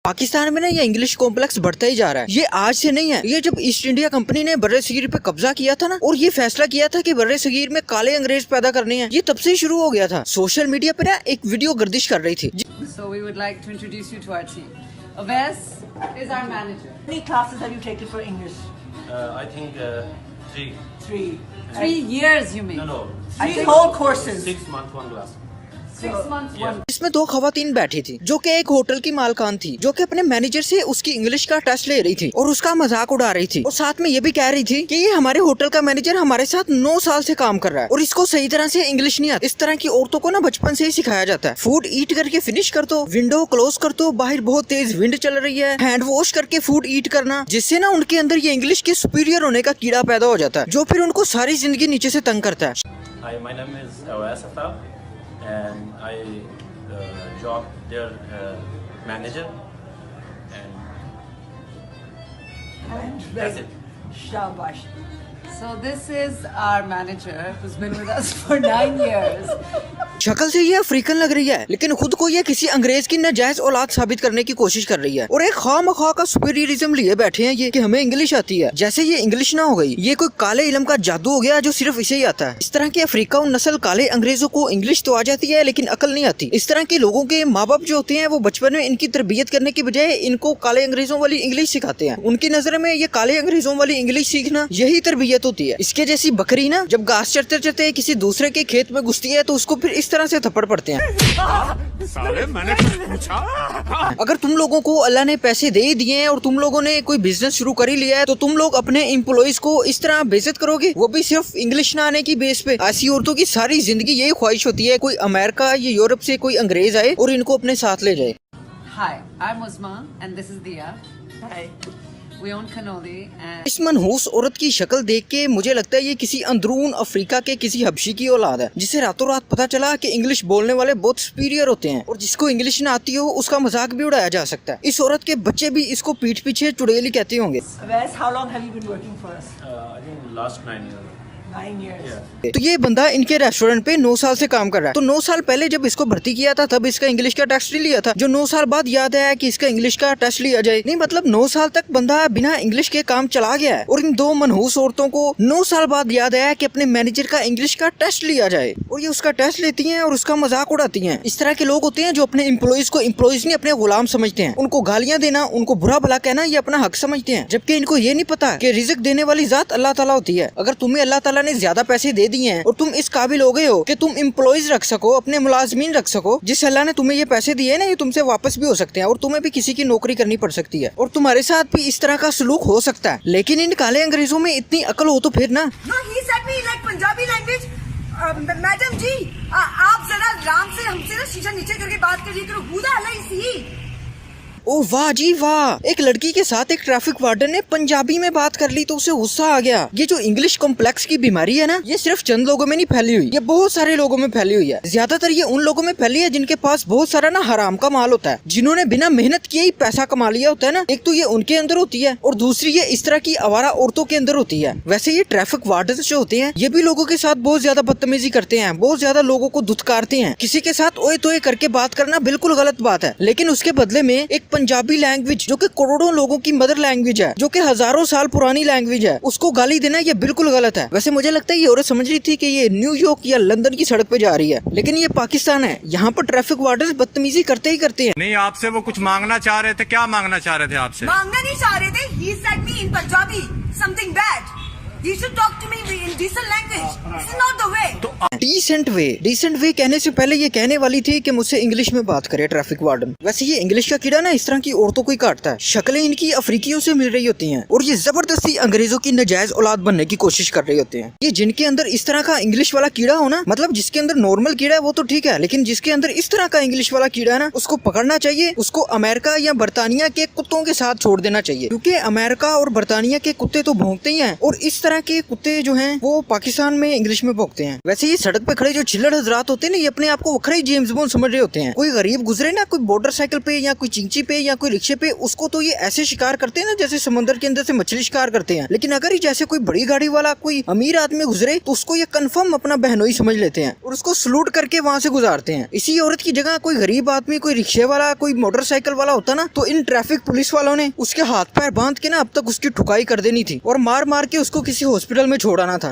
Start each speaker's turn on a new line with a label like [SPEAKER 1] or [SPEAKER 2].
[SPEAKER 1] पाकिस्तान में ना ये इंग्लिश कॉम्प्लेक्स बढ़ता ही जा रहा है। ये आज से नहीं है, ये जब ईस्ट इंडिया कंपनी ने बर्रे सगीर पे कब्जा किया था ना, और ये फैसला किया था कि बर्रे सगीर में काले अंग्रेज पैदा करने हैं, ये तब से ही शुरू हो गया था। सोशल मीडिया पे ना एक वीडियो गर्दिश कर रही थी।
[SPEAKER 2] So we would like to introduce you to our team. Aves is our manager.
[SPEAKER 3] How many classes have you taken for English?
[SPEAKER 4] I think three.
[SPEAKER 3] 3.
[SPEAKER 2] 3 years, you mean?
[SPEAKER 4] No.
[SPEAKER 3] 3 whole courses.
[SPEAKER 4] 6 months, 1 class.
[SPEAKER 2] 6 months,
[SPEAKER 4] Yeah.
[SPEAKER 2] 1.
[SPEAKER 1] इसमें 2 खवातीन बैठी थी जो कि एक hotel की मालकान थी, जो कि अपने मैनेजर से उसकी इंग्लिश का टेस्ट ले रही थी और उसका मजाक उड़ा रही थी, और साथ में ये भी कह रही थी कि ये हमारे होटल का मैनेजर हमारे साथ 9 साल से काम कर रहा है और इसको सही तरह से इंग्लिश नहीं आती। इस तरह की औरतों को ना बचपन से ही सिखाया जाता है। फूड ईट करके फिनिश कर दो, विंडो क्लोज कर दो, बाहर बहुत तेज विंड चल रही है, हैंड वॉश करके फूड ईट करना, जिससे ना उनके अंदर ये इंग्लिश के सुपीरियर होने का कीड़ा पैदा हो जाता है, जो फिर उनको सारी जिंदगी नीचे से तंग करता है।
[SPEAKER 4] Hi, my name is Awais Aftab, and I job their manager, and that's it.
[SPEAKER 3] Shabash.
[SPEAKER 2] So this is our manager who's been with us for 9 years.
[SPEAKER 1] शक्ल से ये अफ्रीकन लग रही है, लेकिन खुद को ये किसी अंग्रेज की नाजायज औलाद साबित करने की कोशिश कर रही है, और एक खामखा का सुपीरियरिज्म लिए बैठे हैं ये कि हमें इंग्लिश आती है, जैसे ये इंग्लिश ना हो गई, ये कोई काले इल्म का जादू हो गया जो सिर्फ इसे ही आता है। इस तरह के अफ्रीका नस्ल काले अंग्रेजों को इंग्लिश तो आ जाती है लेकिन अकल नहीं आती। इस तरह के लोगों के माँ बाप जो होते हैं वो बचपन में इनकी तरबियत करने की बजाय इनको काले अंग्रेजों वाली इंग्लिश सिखाते हैं। उनकी नजर में ये काले अंग्रेजों वाली इंग्लिश सीखना यही तरबियत होती है। इसके जैसी बकरी ना जब घास चरते चरते किसी दूसरे के खेत में घुसती है तो उसको फिर इस तरह से थप्पड़ पड़ते हैं।
[SPEAKER 5] साले मैंने कुछ पूछा?
[SPEAKER 1] अगर तुम लोगों को अल्लाह ने पैसे दे ही दिए हैं और तुम लोगों ने कोई बिजनेस शुरू कर ही लिया है, तो तुम लोग अपने एम्प्लॉइज को इस तरह बेइज्जत करोगे, वो भी सिर्फ इंग्लिश ना आने की बेस पे। ऐसी औरतों की सारी जिंदगी यही ख्वाहिश होती है कोई अमेरिका या यूरोप से कोई अंग्रेज आए और इनको अपने साथ ले जाए।
[SPEAKER 2] Hi, I'm Uzma and this is Dia.
[SPEAKER 3] Hi.
[SPEAKER 2] We own Cannoli and
[SPEAKER 1] इस मनहूस औरत की शक्ल देख के मुझे लगता है ये किसी अंदरून अफ्रीका के किसी हबशी की औलाद है, जिसे रातों रात पता चला कि इंग्लिश बोलने वाले बहुत सुपीरियर होते हैं और जिसको इंग्लिश ना आती हो उसका मजाक भी उड़ाया जा सकता है। इस औरत के बच्चे भी इसको पीठ पीछे चुड़ैल ही कहते होंगे।
[SPEAKER 3] Awais, how long have you been working for us?
[SPEAKER 4] I think last 9 years.
[SPEAKER 3] 9 years.
[SPEAKER 4] Yeah.
[SPEAKER 1] तो ये बंदा इनके रेस्टोरेंट पे 9 साल से काम कर रहा है। तो 9 साल पहले जब इसको भर्ती किया था तब इसका इंग्लिश का टेस्ट नहीं लिया था, जो 9 साल बाद याद आया कि इसका इंग्लिश का टेस्ट लिया जाए। नहीं मतलब 9 साल तक बंदा बिना इंग्लिश के काम चला गया है, और इन 2 मनहूस औरतों को 9 साल बाद याद आया कि अपने मैनेजर का इंग्लिश का टेस्ट लिया जाए, और ये उसका टेस्ट लेती हैं और उसका मजाक उड़ाती हैं। इस तरह के लोग होते हैं जो अपने एम्प्लॉइज को एम्प्लॉइज नहीं अपने गुलाम समझते हैं। उनको गालियां देना, उनको बुरा भला कहना ये अपना हक समझते हैं, जबकि इनको ये नहीं पता कि रिज़्क देने वाली जात अल्लाह ताला होती है। अगर तुम्हें अल्लाह ताला ने ज्यादा पैसे दे दिए हैं और तुम इस काबिल हो गए हो कि तुम एम्प्लॉइज रख सको, अपने मुलाजमीन रख सको, जिस अल्लाह ने तुम्हें ये पैसे दिए ना, ये तुमसे वापस भी हो सकते हैं और तुम्हें भी किसी की नौकरी करनी पड़ सकती है और तुम्हारे साथ भी इस तरह का सलूक हो सकता है। लेकिन इन काले अंग्रेजों में इतनी अकल हो तो फिर ना।
[SPEAKER 6] No, he said me like Punjabi language. Madam ji, आप जरा आराम से हमसे ना शीशा नीचे करके बात करिए करो। Who the hell is he?
[SPEAKER 1] ओ वाह जी वाह, एक लड़की के साथ एक ट्रैफिक वार्डन ने पंजाबी में बात कर ली तो उसे गुस्सा आ गया। ये जो इंग्लिश कॉम्प्लेक्स की बीमारी है ना, ये सिर्फ चंद लोगों में नहीं फैली हुई, ये बहुत सारे लोगों में फैली हुई है। ज्यादातर ये उन लोगों में फैली है जिनके पास बहुत सारा ना हराम का माल होता है, जिन्होंने बिना मेहनत किए ही पैसा कमा लिया होता है ना। एक तो ये उनके अंदर होती है और दूसरी ये इस तरह की आवारा औरतों के अंदर होती है। वैसे ये ट्रैफिक वार्डन जो होते हैं ये भी लोगों के साथ बहुत ज्यादा बदतमीजी करते हैं, बहुत ज्यादा लोगों को धुतकारते हैं। किसी के साथ ओए तोए करके बात करना बिल्कुल गलत बात है, लेकिन उसके बदले में एक पंजाबी लैंग्वेज जो कि करोड़ों लोगों की मदर लैंग्वेज है, जो कि हजारों साल पुरानी लैंग्वेज है, उसको गाली देना ये बिल्कुल गलत है। वैसे मुझे लगता है ये औरत समझ रही थी कि ये न्यूयॉर्क या लंदन की सड़क पे जा रही है, लेकिन ये पाकिस्तान है, यहाँ पर ट्रैफिक वार्डन बदतमीजी करते ही करते हैं।
[SPEAKER 5] नहीं, आपसे वो कुछ मांगना चाह रहे थे। क्या मांगना चाह रहे थे आपसे?
[SPEAKER 6] मांगना नहीं चाह रहे थे। He said me in Punjabi something bad. You should talk to me in decent language. This is not the way.
[SPEAKER 1] Decent way कहने से पहले ये कहने वाली थी कि मुझसे इंग्लिश में बात करे ट्रैफिक वार्डन। वैसे ये इंग्लिश का कीड़ा ना इस तरह की औरतों को ही काटता है। शक्लें इनकी अफ्रीकियों से मिल रही होती हैं और ये जबरदस्ती अंग्रेजों की नाजायज औलाद बनने की कोशिश कर रहे होते हैं। ये जिनके अंदर इस तरह का इंग्लिश वाला कीड़ा हो ना, मतलब जिसके अंदर नॉर्मल कीड़ा है वो तो ठीक है, लेकिन जिसके अंदर इस तरह का इंग्लिश वाला कीड़ा है ना, उसको पकड़ना चाहिए, उसको अमेरिका या बरतानिया के कुत्तों के साथ छोड़ देना चाहिए, क्योंकि अमेरिका और बरतानिया के कुत्ते तो भौंकते ही हैं और इस तरह तरह के कुत्ते जो हैं वो पाकिस्तान में इंग्लिश में भौंकते हैं। वैसे ये सड़क पे खड़े जो चिल्लड़ हजरात होते हैं ना, ये अपने आप को वखरा ही जेम्स बॉन्ड समझ रहे होते हैं। कोई गरीब गुजरे ना, कोई मोटरसाइकिल पे या कोई चिंची पे या कोई रिक्शे पे, उसको तो ये ऐसे शिकार करते हैं ना जैसे समंदर के अंदर से मछली शिकार करते हैं। लेकिन अगर ही जैसे कोई बड़ी गाड़ी वाला कोई अमीर आदमी गुजरे तो उसको ये कंफर्म अपना बहनोई समझ लेते हैं और उसको सलूट करके वहाँ से गुजारते हैं। इसी औरत की जगह कोई गरीब आदमी, कोई रिक्शे वाला, कोई मोटरसाइकिल वाला होता ना, तो इन ट्रैफिक पुलिस वालों ने उसके हाथ पैर बांध के ना अब तक उसकी ठुकाई कर देनी थी और मार मार के उसको किसी हॉस्पिटल में छोड़ाना था।